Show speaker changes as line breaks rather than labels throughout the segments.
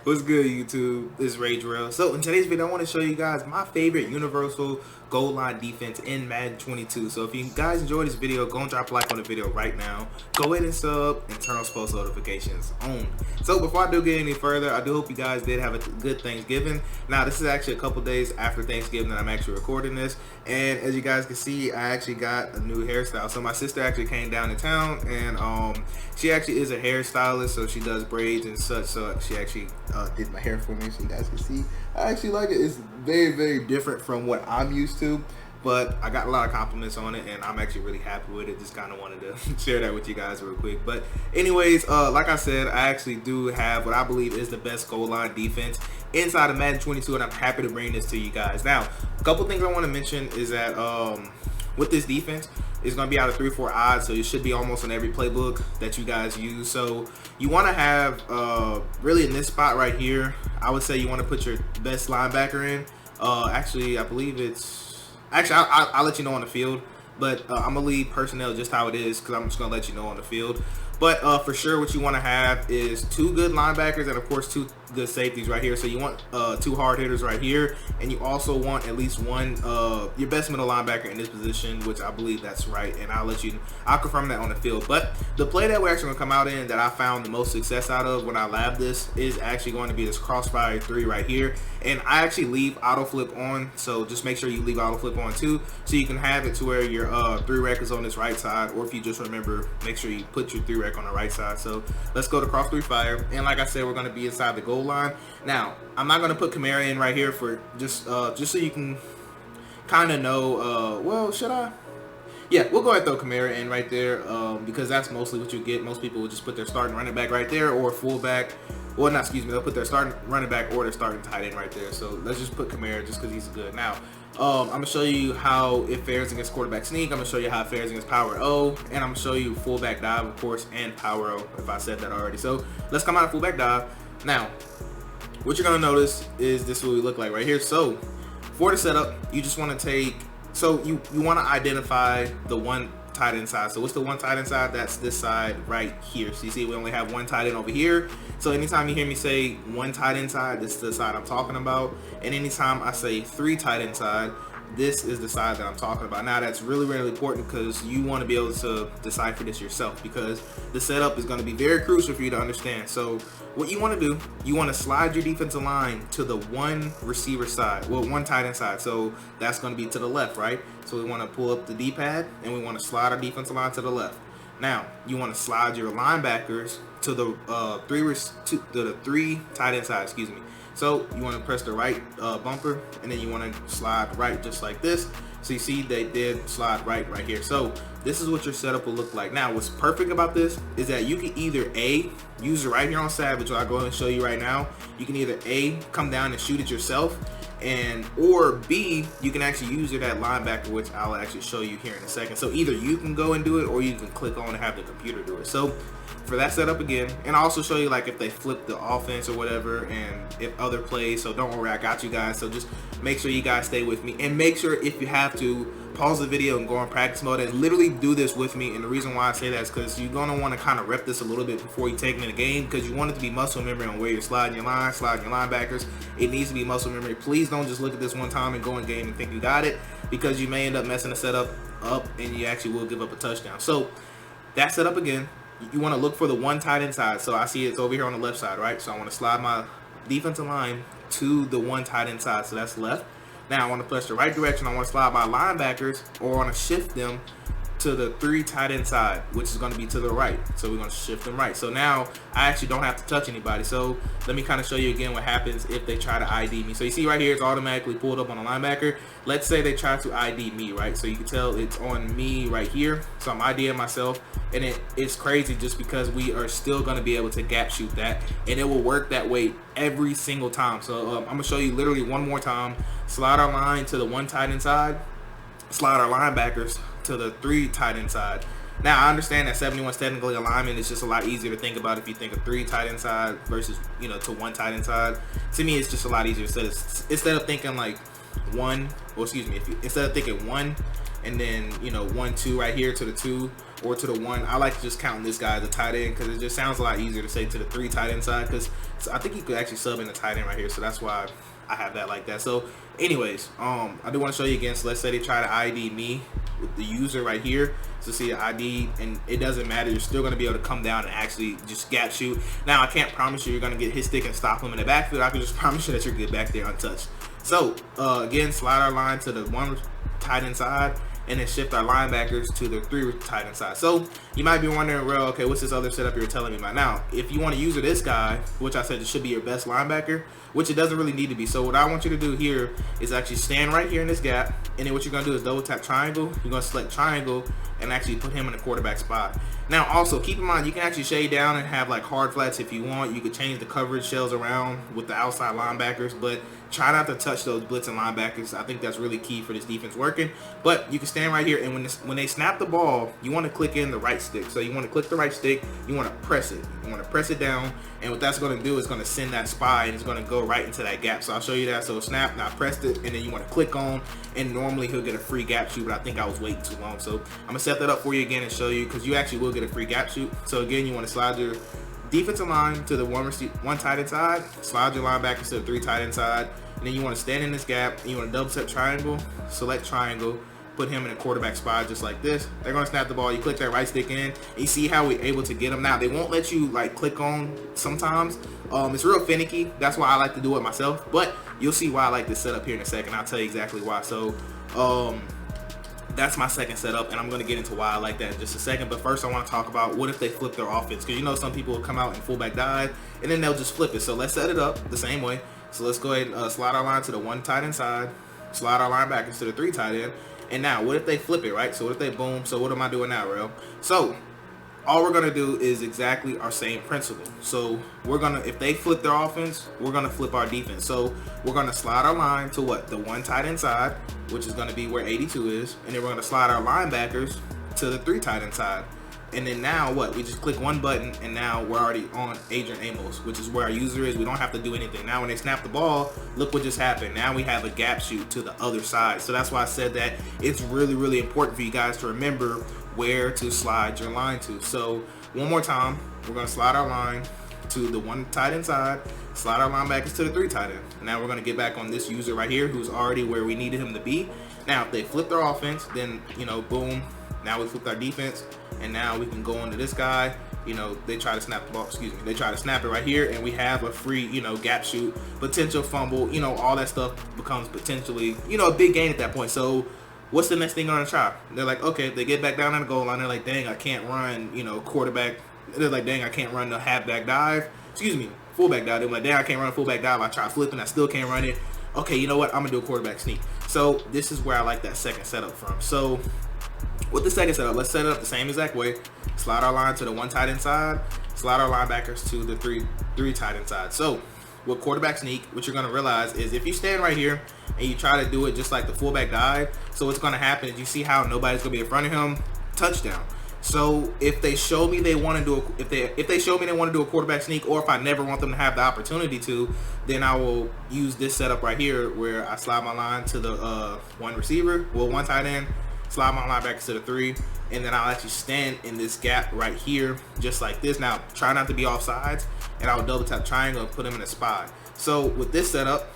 What's good, YouTube? This is Rage Rail. So in today's video, I want to show you guys my favorite universal goal line defense in Madden 22. So if you guys enjoyed this video, go and drop a like on the video right now. Go ahead and sub and turn on post notifications on. So before I do get any further, I do hope you guys did have a good Thanksgiving. Now this is actually a couple days after Thanksgiving that I'm actually recording this, and as you guys can see, I actually got a new hairstyle. So my sister actually came down to town, and she actually is a hairstylist, so she does braids and such. So she actually did my hair for me, so you guys can see. I actually like it. It's very different from what I'm used to, but I got a lot of compliments on it, and I'm actually really happy with it. Just kind of wanted to share that with you guys real quick. But anyways, like I said, I actually do have what I believe is the best goal line defense inside of Madden 22, and I'm happy to bring this to you guys. Now, a couple things I want to mention is that with this defense, it's going to be out of 3-4 odds, so it should be almost on every playbook that you guys use. So you want to have really in this spot right here, I would say you want to put your best linebacker in. Actually, I believe it's I'll let you know on the field, but I'm gonna leave personnel just how it is because I'm just gonna let you know on the field. But for sure, what you want to have is 2 good linebackers and of course 2 good safeties right here. So you want 2 hard hitters right here, and you also want at least one your best middle linebacker in this position, which I believe that's right, and I'll confirm that on the field. But the play that we're actually gonna come out in that I found the most success out of when I labbed this is actually going to be this crossfire 3 right here, and I actually leave auto flip on. So just make sure you leave auto flip on too, so you can have it to where your 3 rec is on this right side, or if you just remember, make sure you put your 3 rec on the right side. So let's go to cross 3 fire, and like I said, we're going to be inside the goal line. Now I'm not going to put Kamara in right here for just so you can kind of know well, should I? Yeah, we'll go ahead and throw Kamara in right there because that's mostly what you get. Most people will just put their starting running back right there, or fullback. Well, not, excuse me, they'll put their starting running back or their starting tight end right there. So let's just put Kamara just because he's good. Now, I'm going to show you how it fares against quarterback sneak. I'm going to show you how it fares against power O. And I'm going to show you fullback dive, of course, and power O, if I said that already. So let's come out of fullback dive. Now, what you're going to notice is this is what we look like right here. So for the setup, you just want to take, so you want to identify the one tight end side. So what's the one tight end side? That's this side right here. So you see we only have one tight end over here. So anytime you hear me say one tight end side, this is the side I'm talking about. And anytime I say 3 tight end side, this is the side that I'm talking about. Now that's really important because you want to be able to decipher this yourself, because the setup is going to be very crucial for you to understand. So what you want to do, you want to slide your defensive line to the one receiver side, well, one tight end side. So that's going to be to the left, right? So we want to pull up the D-pad and we want to slide our defensive line to the left. Now you want to slide your linebackers to the 3 tight end side, excuse me. So you want to press the right bumper, and then you want to slide right just like this. So you see they did slide right here. So this is what your setup will look like. Now what's perfect about this is that you can either A, use it right here on Savage, which I'll go ahead and show you right now. You can either A, come down and shoot it yourself, or B, you can actually use it at linebacker, which I'll actually show you here in a second. So either you can go and do it, or you can click on and have the computer do it. So for that setup again, and I'll also show you like if they flip the offense or whatever, and if other plays. So don't worry, I got you guys. So just make sure you guys stay with me, and make sure if you have to, pause the video and go in practice mode and literally do this with me. And the reason why I say that is because you're going to want to kind of rep this a little bit before you take it in the game, because you want it to be muscle memory on where you're sliding your line, sliding your linebackers. It needs to be muscle memory. Please don't just look at this one time and go in game and think you got it, because you may end up messing the setup up and you actually will give up a touchdown. So that setup again, you want to look for the one tight end side. So I see it's over here on the left side, right? So I want to slide my defensive line to the one tight end side. So that's left. Now I want to press the right direction. I want to slide my linebackers, or I want to shift them to the 3 tight end side, which is going to be to the right. So we're going to shift them right. So now I actually don't have to touch anybody. So let me kind of show you again what happens if they try to ID me. So you see right here, it's automatically pulled up on the linebacker. Let's say they try to ID me, right? So you can tell it's on me right here. So I'm IDing myself, and it's crazy just because we are still going to be able to gap shoot that, and it will work that way every single time. So I'm going to show you literally one more time. Slide our line to the 1 tight end side, slide our linebackers to the 3 tight end side. Now I understand that 71's technically alignment. It's just a lot easier to think about if you think of 3 tight end side versus, you know, to 1 tight end side. To me, it's just a lot easier instead of thinking like instead of thinking 1 and then, you know, 1-2 right here to the 2 or to the 1. I like to just count this guy as a tight end because it just sounds a lot easier to say to the 3 tight end side, because I think you could actually sub in the tight end right here, so that's why I have that like that. So anyways, I do want to show you again. So let's say they try to ID me with the user right here. So see the ID, and it doesn't matter, you're still going to be able to come down and actually just gap shoot. Now I can't promise you you're going to get his stick and stop him in the backfield. I can just promise you that you're good back there untouched. So again, slide our line to the 1 tight end side, and then shift our linebackers to the 3 tight end side. So you might be wondering, well, okay, what's this other setup you're telling me about? Now, if you want to use this guy, which I said it should be your best linebacker, which it doesn't really need to be. So what I want you to do here is actually stand right here in this gap, and then what you're going to do is double tap triangle. You're going to select triangle and actually put him in the quarterback spot. Now also keep in mind, you can actually shade down and have like hard flats if you want. You could change the coverage shells around with the outside linebackers, but try not to touch those blitzing linebackers. I think that's really key for this defense working. But you can stand right here, and when they snap the ball, you want to click in the right stick. So you want to click the right stick, you want to press it. You want to press it down, and what that's going to do is going to send that spy, and it's going to go right into that gap. So I'll show you that. So snap, now I pressed it, and then you want to click on, and normally he'll get a free gap shoot, but I think I was waiting too long. So I'm going to set that up for you again and show you, because you actually will get a free gap shoot. So again, you want to slide your defensive line to the 1 tight end side, slide your linebackers to the 3 tight end side, and then you want to stand in this gap, and you want to double tap triangle, select triangle, put him in a quarterback spot just like this. They're going to snap the ball. You click that right stick in, and you see how we're able to get them. Now, they won't let you like click on sometimes. It's real finicky. That's why I like to do it myself, but you'll see why I like this setup here in a second. I'll tell you exactly why. So that's my second setup, and I'm going to get into why I like that in just a second. But first I want to talk about what if they flip their offense, because you know some people will come out in fullback dive and then they'll just flip it. So let's set it up the same way. So let's go ahead and slide our line to the 1 tight end side, slide our linebackers to the 3 tight end, and now what if they flip it, right? So what if they boom? So what am I doing now, Real? So all we're going to do is exactly our same principle. So we're going to, if they flip their offense, we're going to flip our defense. So we're going to slide our line to what? The 1 tight end side, which is going to be where 82 is. And then we're going to slide our linebackers to the 3 tight end side. And then now what? We just click one button, and now we're already on Adrian Amos, which is where our user is. We don't have to do anything. Now when they snap the ball, look what just happened. Now we have a gap shoot to the other side. So that's why I said that it's really, really important for you guys to remember where to slide your line to. So one more time, we're going to slide our line to the 1 tight end side, slide our linebackers to the 3 tight end. Now we're going to get back on this user right here who's already where we needed him to be. Now if they flip their offense, then, you know, boom, now we flipped our defense, and now we can go into this guy. You know, they try to snap the ball, they try to snap it right here, and we have a free, you know, gap shoot, potential fumble, you know, all that stuff becomes potentially, you know, a big gain at that point. So what's the next thing on the try? They're like, okay, they get back down on the goal line. They're like, dang, I can't run, you know, quarterback. They're like, dang, I can't run the halfback dive. Fullback dive. They're like, dang, I can't run a fullback dive. I try flipping, I still can't run it. Okay, you know what? I'm going to do a quarterback sneak. So this is where I like that second setup from. So with the second setup, let's set it up the same exact way. Slide our line to the 1 tight end side, slide our linebackers to the 3 tight end side. So with quarterback sneak, what you're going to realize is if you stand right here and you try to do it just like the fullback dive, so what's going to happen is you see how nobody's going to be in front of him, touchdown. So if they show me they want to do if they show me they want to do a quarterback sneak, or if I never want them to have the opportunity to, then I will use this setup right here where I slide my line to the 1 receiver, 1 tight end, slide my linebackers to the 3, and then I'll actually stand in this gap right here just like this. Now try not to be off sides, and I'll double tap triangle and put him in a spot. So with this setup,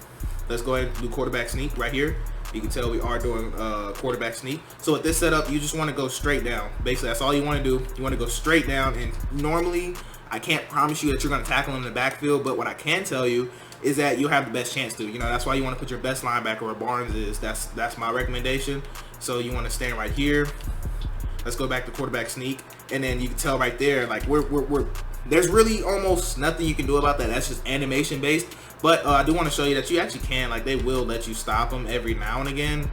let's go ahead and do quarterback sneak right here. You can tell we are doing quarterback sneak. So with this setup, you just want to go straight down. Basically, that's all you want to do. You want to go straight down, and normally I can't promise you that you're going to tackle him in the backfield, but what I can tell you is that you'll have the best chance to. You know, that's why you want to put your best linebacker where Barnes is. That's my recommendation. So you want to stand right here. Let's go back to quarterback sneak, and then you can tell right there, like we're there's really almost nothing you can do about that. That's just animation based. But I do want to show you that you actually can, like, they will let you stop them every now and again.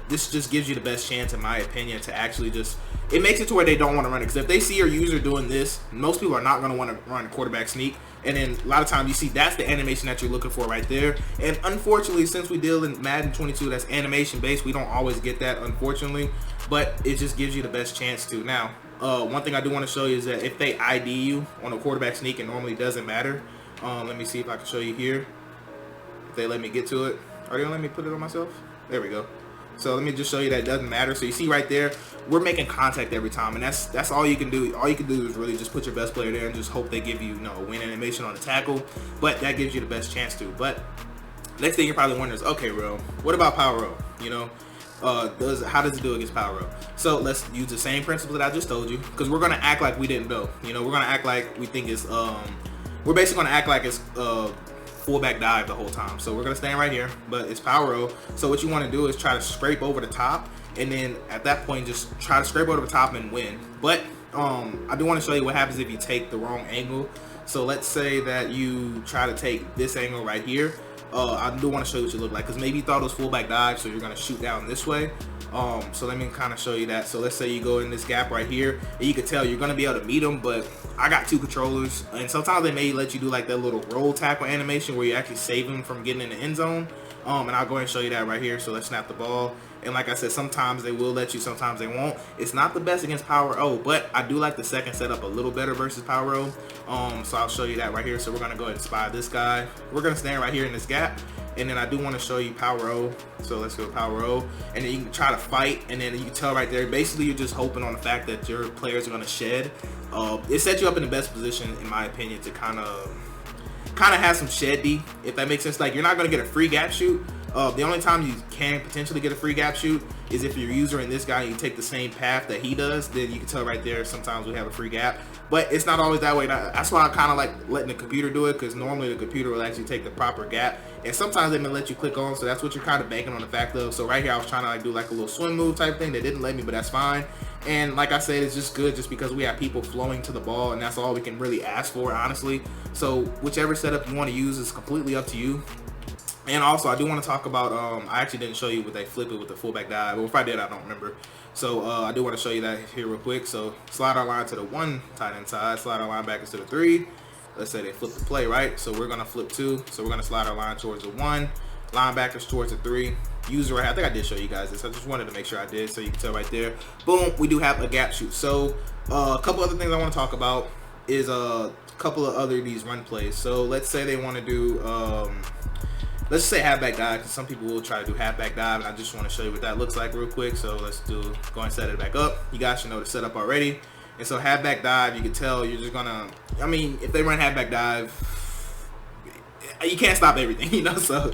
This just gives you the best chance, in my opinion, to actually just, it makes it to where they don't want to run it. Because if they see your user doing this, most people are not going to want to run quarterback sneak. And then a lot of times you see that's the animation that you're looking for right there. And unfortunately, since we deal in Madden 22 that's animation based, we don't always get that, unfortunately. But it just gives you the best chance to. Now, one thing I do want to show you is that if they ID you on a quarterback sneak, it normally doesn't matter. Let me see if I can show you here. If they let me get to it. Are they gonna let me put it on myself? There we go. So let me just show you that it doesn't matter. So you see right there, we're making contact every time, and that's all you can do. All you can do is really just put your best player there and just hope they give you, a win animation on the tackle. But that gives you the best chance to. But next thing you're probably wondering is, okay, bro, what about power roll? How does it do against power roll? So let's use the same principle that I just told you, because we're gonna act like we didn't know. We're gonna act like we think it's we're basically gonna act like it's fullback dive the whole time. So we're gonna stand right here, but it's power roll. So what you want to do is try to scrape over the top, and then at that point just try to scrape over the top and win. But I do want to show you what happens if you take the wrong angle. So let's say that you try to take this angle right here. I do want to show you what you look like, because maybe you thought it was fullback dive, so you're going to shoot down this way. So let me kind of show you that. So let's say you go in this gap right here, and you can tell you're going to be able to meet them, but I got two controllers, and sometimes they may let you do like that little roll tackle animation where you actually save them from getting in the end zone. And I'll go ahead and show you that right here. So let's snap the ball. And like I said, sometimes they will let you, sometimes they won't. It's not the best against power O, but I do like the second setup a little better versus power O. So I'll show you that right here. So we're going to go ahead and spy this guy. We're going to stand right here in this gap. And then I do want to show you power O. So let's go power O. And then you can try to fight. And then you can tell right there, basically you're just hoping on the fact that your players are going to shed. It sets you up in the best position, in my opinion, to kind of have some shed D, if that makes sense. Like, you're not going to get a free gap shoot. The only time you can potentially get a free gap shoot is if you're using this guy and you take the same path that he does. Then you can tell right there, sometimes we have a free gap, but it's not always that way. That's why I kind of like letting the computer do it, because normally the computer will actually take the proper gap, and sometimes they may let you click on, so that's what you're kind of banking on the fact of. So right here I was trying to like do like a little swim move type thing. They didn't let me, but that's fine. And like I said, it's just good just because we have people flowing to the ball, and that's all we can really ask for, honestly. So whichever setup you want to use is completely up to you. And also, I do want to talk about, I actually didn't show you what they flip it with the fullback dive. Well, if I did, I don't remember. So I do want to show you that here real quick. So slide our line to the 1 tight end side, slide our linebackers to the 3. Let's say they flip the play, right? So we're going to flip 2. So we're going to slide our line towards the 1, linebackers towards the 3. User right, I think I did show you guys this. I just wanted to make sure I did, so you can tell right there. Boom, we do have a gap shoot. So a couple other things I want to talk about is a couple of other these run plays. So let's say they want to do, let's just say halfback dive, because some people will try to do halfback dive, and I just want to show you what that looks like real quick. So let's go and set it back up. You guys should know the setup already. And so halfback dive, you can tell you're just gonna, I mean, if they run halfback dive, you can't stop everything, So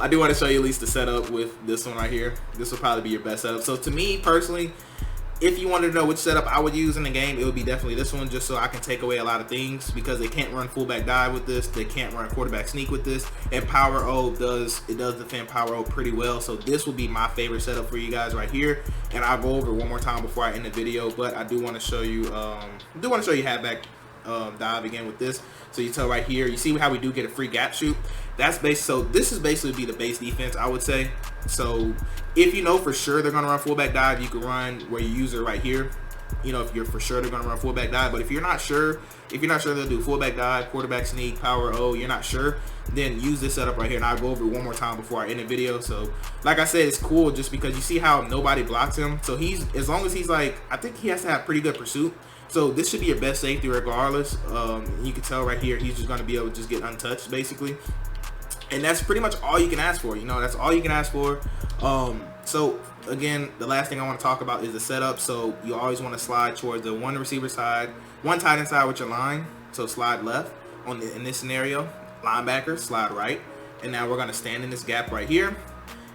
I do want to show you at least the setup with this one right here. This will probably be your best setup. So to me personally, if you wanted to know which setup I would use in the game, it would be definitely this one, just so I can take away a lot of things, because they can't run fullback dive with this, they can't run quarterback sneak with this, and power O does defend power O pretty well. So this will be my favorite setup for you guys right here, and I'll go over it one more time before I end the video. But I do want to show you halfback dive again with this. So you tell right here, you see how we do get a free gap shoot. That's base. So this is basically be the base defense, I would say. So if you know for sure they're gonna run fullback dive, you can run where you use it right here. If you're for sure they're gonna run fullback dive. But if you're not sure they'll do fullback dive, quarterback sneak, power O, you're not sure, then use this setup right here, and I'll go over it one more time before I end the video. So like I said, it's cool just because you see how nobody blocks him. So as long as he's like, I think he has to have pretty good pursuit. So this should be your best safety regardless. You can tell right here, he's just gonna be able to just get untouched basically. And that's pretty much all you can ask for, that's all you can ask for. So again, the last thing I want to talk about is the setup. So you always want to slide towards the 1 receiver side, 1 tight end side with your line. So slide left in this scenario, linebacker, slide right. And now we're going to stand in this gap right here.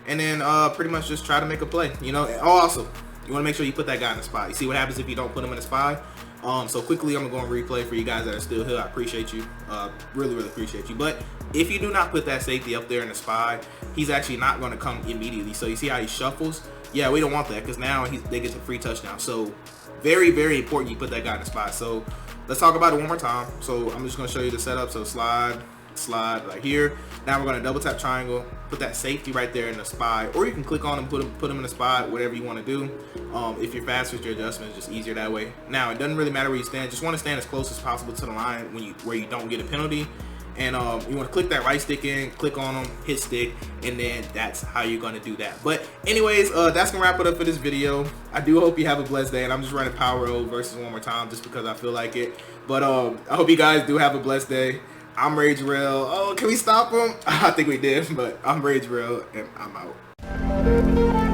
And then pretty much just try to make a play, Also, you want to make sure you put that guy in the spot. You see what happens if you don't put him in the spot? So quickly, I'm going to go and replay for you guys that are still here. I appreciate you. Really, really appreciate you. But if you do not put that safety up there in the spy, he's actually not going to come immediately. So you see how he shuffles? Yeah, we don't want that, because now they get the free touchdown. So very, very important you put that guy in the spot. So let's talk about it one more time. So I'm just going to show you the setup. So slide right here. Now we're going to double tap triangle, put that safety right there in the spy, or you can click on him, put him in the spot, whatever you want to do. If you're fast with your adjustments, just easier that way. Now it doesn't really matter where you stand, just want to stand as close as possible to the line where you don't get a penalty. And you want to click that right stick in, click on them, hit stick, and then that's how you're going to do that. But anyways, that's going to wrap it up for this video. I do hope you have a blessed day, and I'm just running Power O versus one more time just because I feel like it. But I hope you guys do have a blessed day. I'm Rage Rail. Oh, can we stop him? I think we did, but I'm Rage Rail, and I'm out.